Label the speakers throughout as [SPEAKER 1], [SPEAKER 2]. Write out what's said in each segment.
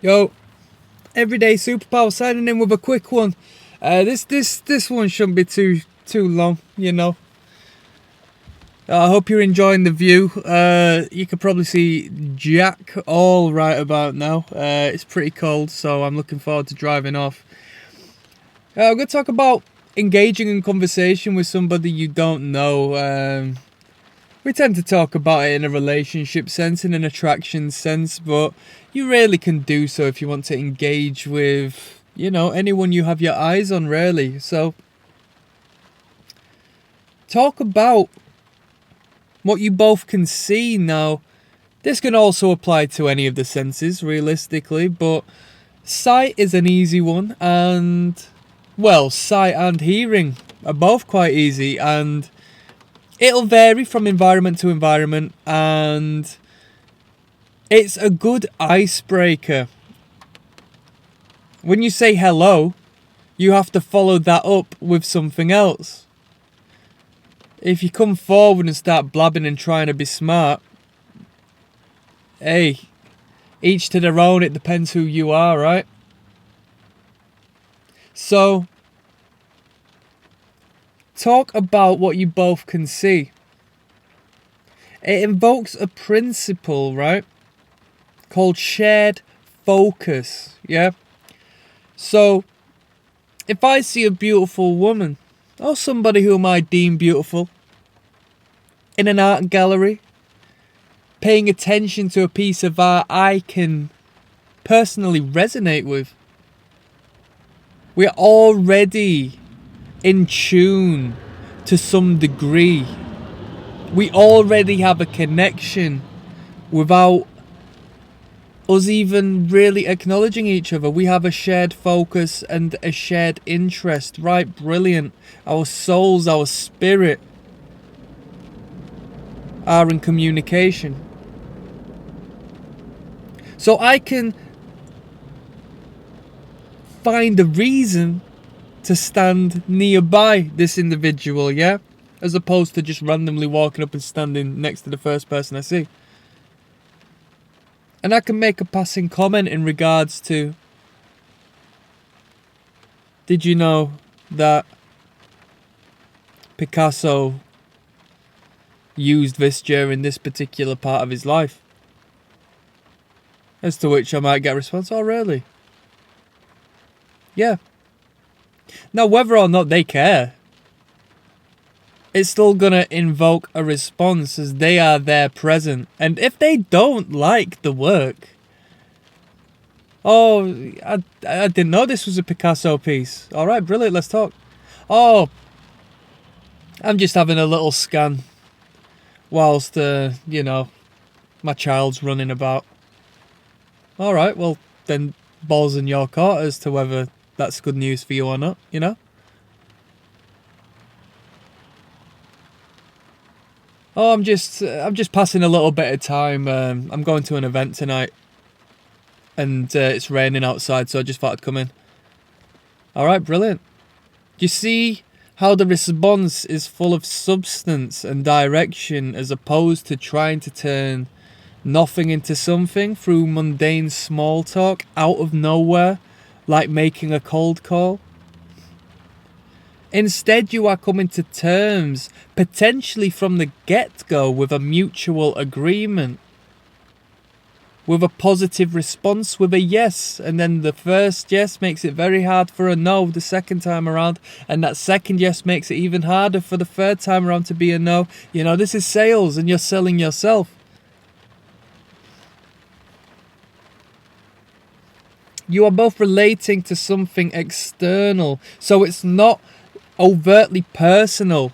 [SPEAKER 1] Yo, everyday superpower signing in with a quick one. This one shouldn't be too long, you know. I hope you're enjoying the view. You can probably see Jack all right about now. It's pretty cold, so I'm looking forward to driving off. I'm going to talk about engaging in conversation with somebody you don't know. We tend to talk about it in a relationship sense, in an attraction sense, but you rarely can do so if you want to engage with, anyone you have your eyes on, really. So, talk about what you both can see. Now, this can also apply to any of the senses, realistically, but sight is an easy one, and, well, sight and hearing are both quite easy, and it'll vary from environment to environment, and it's a good icebreaker. When you say hello, you have to follow that up with something else. If you come forward and start blabbing and trying to be smart, hey, each to their own, it depends who you are, right? So, talk about what you both can see. It invokes a principle, right, called shared focus, yeah? So, if I see a beautiful woman, or somebody whom I deem beautiful, in an art gallery, paying attention to a piece of art I can personally resonate with, we're already in tune to some degree. We already have a connection without us even really acknowledging each other. We have a shared focus and a shared interest. Right, brilliant. Our souls, our spirit are in communication. So I can find a reason to stand nearby this individual, yeah? As opposed to just randomly walking up and standing next to the first person I see. And I can make a passing comment in regards to, did you know that Picasso used this during this particular part of his life? As to which I might get a response, oh really? Yeah. Now whether or not they care, it's still gonna invoke a response as they are there present. And if they don't like the work, oh, I didn't know this was a Picasso piece. Alright, brilliant, let's talk. Oh, I'm just having a little scan whilst, my child's running about. Alright, well, then balls in your court as to whether that's good news for you or not, you know? Oh, I'm just passing a little bit of time. I'm going to an event tonight, and it's raining outside, so I just thought I'd come in. Alright, brilliant. You see how the response is full of substance and direction, as opposed to trying to turn nothing into something through mundane small talk out of nowhere, like making a cold call. Instead, you are coming to terms, potentially from the get-go, with a mutual agreement, with a positive response, with a yes, and then the first yes makes it very hard for a no the second time around, and that second yes makes it even harder for the third time around to be a no. You know, this is sales, and you're selling yourself. You are both relating to something external, so it's not overtly personal.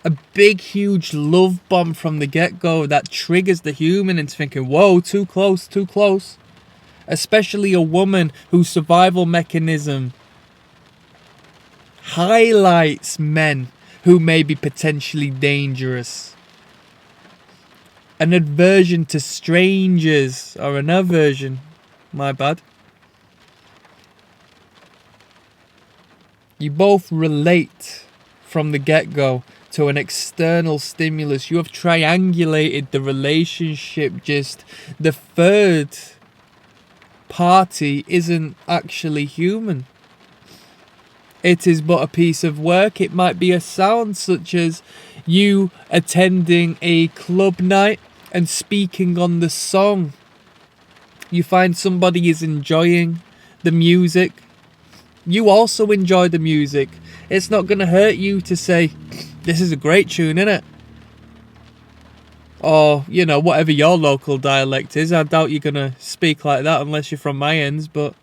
[SPEAKER 1] A big, huge love bomb from the get-go that triggers the human into thinking, whoa, too close, too close. Especially a woman whose survival mechanism highlights men who may be potentially dangerous. An aversion to strangers, or an aversion, my bad. You both relate from the get-go to an external stimulus. You have triangulated the relationship. Just the third party isn't actually human. It is but a piece of work. It might be a sound, such as you attending a club night and speaking on the song. You find somebody is enjoying the music. You also enjoy the music. It's not going to hurt you to say, this is a great tune, innit? Or, you know, whatever your local dialect is. I doubt you're going to speak like that unless you're from my ends, but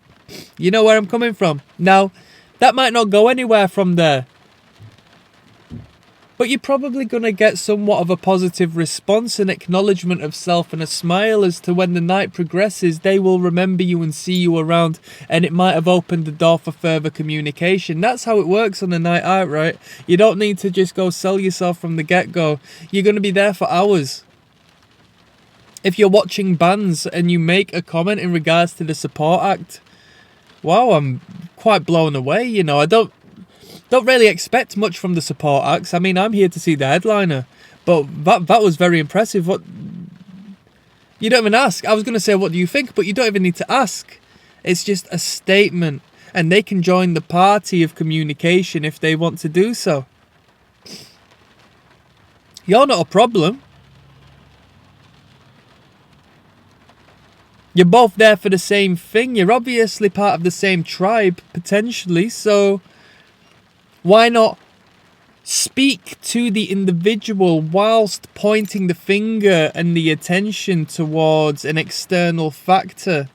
[SPEAKER 1] you know where I'm coming from. Now, that might not go anywhere from there. But you're probably going to get somewhat of a positive response, an acknowledgement of self and a smile as to when the night progresses, they will remember you and see you around, and it might have opened the door for further communication. That's how it works on a night out, right? You don't need to just go sell yourself from the get-go. You're going to be there for hours. If you're watching bands and you make a comment in regards to the support act, wow, I'm quite blown away. You know, I don't really expect much from the support acts. I mean, I'm here to see the headliner, but that was very impressive. What, you don't even ask. I was going to say, what do you think? But you don't even need to ask. It's just a statement, and they can join the party of communication if they want to do so. You're not a problem. You're both there for the same thing. You're obviously part of the same tribe, potentially, so why not speak to the individual whilst pointing the finger and the attention towards an external factor?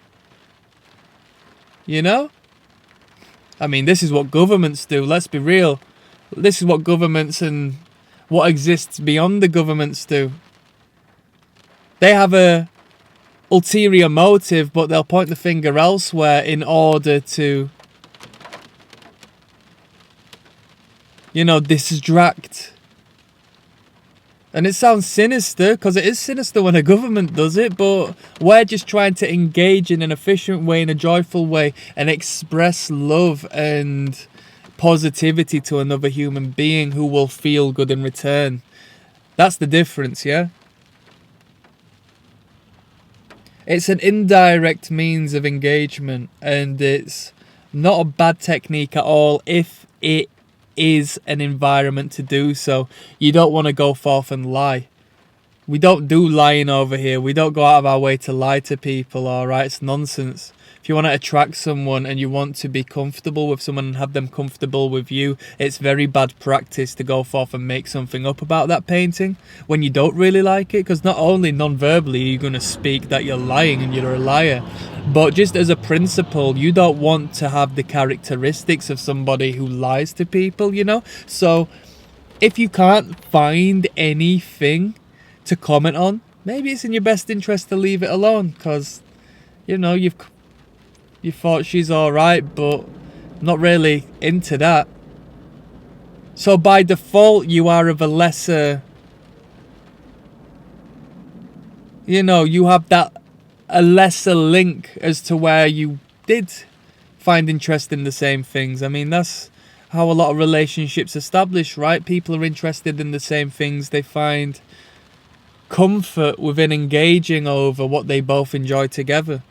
[SPEAKER 1] You know? I mean, this is what governments do, let's be real. This is what governments and what exists beyond the governments do. They have a ulterior motive, but they'll point the finger elsewhere in order to, you know, distract. And it sounds sinister, because it is sinister when a government does it, but we're just trying to engage in an efficient way, in a joyful way, and express love and positivity to another human being who will feel good in return. That's the difference, yeah? It's an indirect means of engagement, and it's not a bad technique at all if it is an environment to do so. You don't want to go forth and lie. We don't do lying over here. We don't go out of our way to lie to people, alright? It's nonsense. If you want to attract someone and you want to be comfortable with someone and have them comfortable with you, it's very bad practice to go forth and make something up about that painting when you don't really like it, because not only non-verbally are you going to speak that you're lying and you're a liar, but just as a principle, you don't want to have the characteristics of somebody who lies to people, you know? So if you can't find anything to comment on, maybe it's in your best interest to leave it alone, because, you know, you thought she's alright, but not really into that. So by default, you are of a lesser, you know, you have a lesser link as to where you did find interest in the same things. I mean, that's how a lot of relationships establish, right? People are interested in the same things. They find comfort within engaging over what they both enjoy together.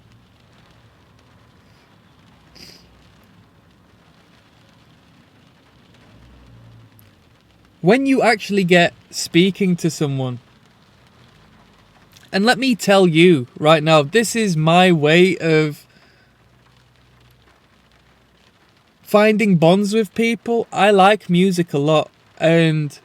[SPEAKER 1] When you actually get speaking to someone, and let me tell you right now, this is my way of finding bonds with people. I like music a lot, and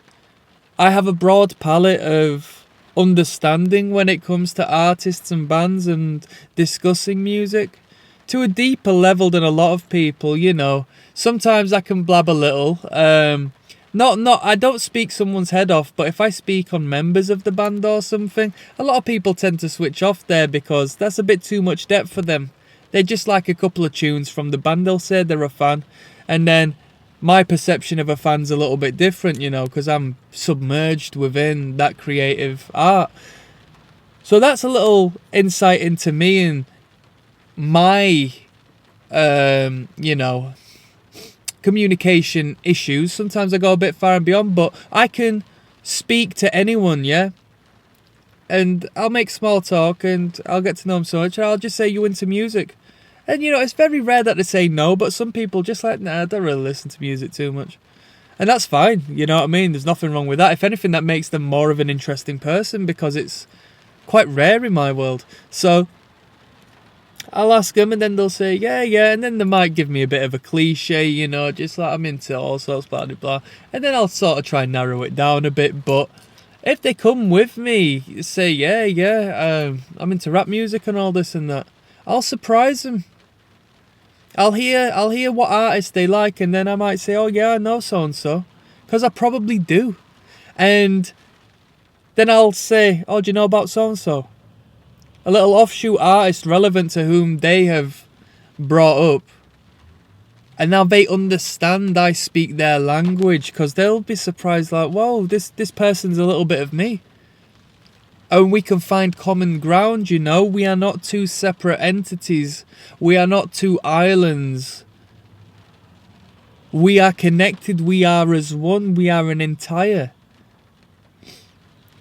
[SPEAKER 1] I have a broad palette of understanding when it comes to artists and bands and discussing music to a deeper level than a lot of people, you know. Sometimes I can blab a little. I don't speak someone's head off, but if I speak on members of the band or something, a lot of people tend to switch off there because that's a bit too much depth for them. They just like a couple of tunes from the band, they'll say they're a fan, and then my perception of a fan's a little bit different, you know, because I'm submerged within that creative art. So that's a little insight into me and my, you know, communication issues. Sometimes I go a bit far and beyond, but I can speak to anyone, yeah? And I'll make small talk and I'll get to know them so much, and I'll just say, you into music? And you know, it's very rare that they say no, but some people just like, nah, I don't really listen to music too much. And that's fine, you know what I mean? There's nothing wrong with that. If anything, that makes them more of an interesting person, because it's quite rare in my world. So I'll ask them, and then they'll say, yeah, yeah. And then they might give me a bit of a cliche, you know, just like I'm into all sorts, blah, blah, blah. And then I'll sort of try and narrow it down a bit. But if they come with me, say, yeah, yeah, I'm into rap music and all this and that, I'll surprise them. I'll hear what artists they like, and then I might say, oh yeah, I know so-and-so. Because I probably do. And then I'll say, oh, do you know about so-and-so? A little offshoot artist relevant to whom they have brought up. And now they understand I speak their language, because they'll be surprised like, whoa, this person's a little bit of me. And we can find common ground, you know. We are not two separate entities. We are not two islands. We are connected. We are as one. We are an entire.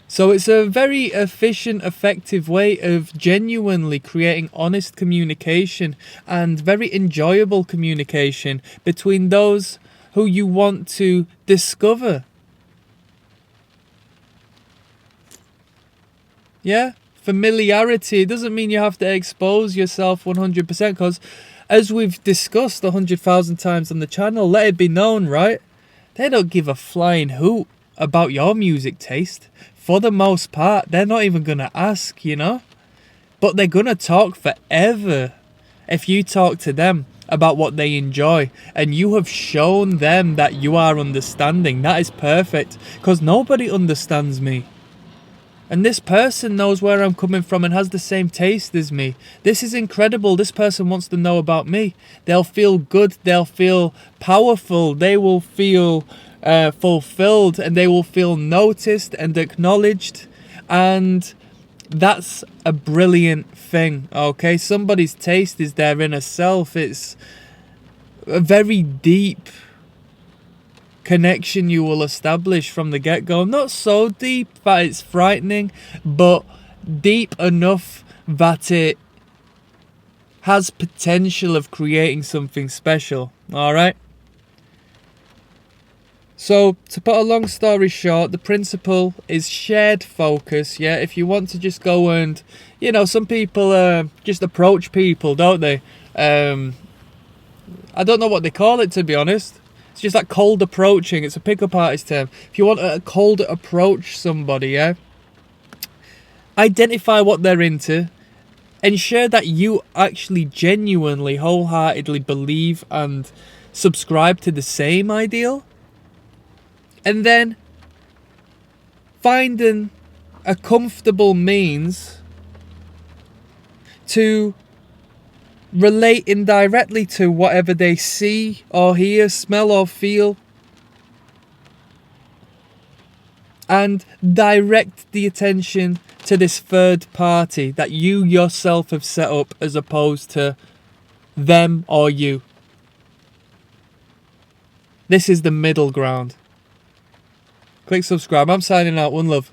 [SPEAKER 1] So it's a very efficient, effective way of genuinely creating honest communication and very enjoyable communication between those who you want to discover. Yeah, familiarity doesn't mean you have to expose yourself 100%, because as we've discussed 100,000 times on the channel, let it be known, right? They don't give a flying hoot about your music taste. For the most part, they're not even going to ask, you know? But they're going to talk forever if you talk to them about what they enjoy, and you have shown them that you are understanding. That is perfect, because nobody understands me. And this person knows where I'm coming from and has the same taste as me. This is incredible. This person wants to know about me. They'll feel good. They'll feel powerful. They will feel fulfilled, and they will feel noticed and acknowledged. And that's a brilliant thing, okay? Somebody's taste is their inner self. It's a very deep connection you will establish from the get-go. Not so deep that it's frightening, but deep enough that it has potential of creating something special. All right. So to put a long story short, the principle is shared focus. Yeah, if you want to just go and, you know, some people just approach people, don't they? I don't know what they call it, to be honest. It's just like cold approaching. It's a pickup artist term. If you want to cold approach somebody, yeah, identify what they're into. Ensure that you actually genuinely, wholeheartedly believe and subscribe to the same ideal. And then finding a comfortable means to relate indirectly to whatever they see or hear, smell or feel, and direct the attention to this third party that you yourself have set up, as opposed to them or you. This is the middle ground. Click subscribe. I'm signing out. One love.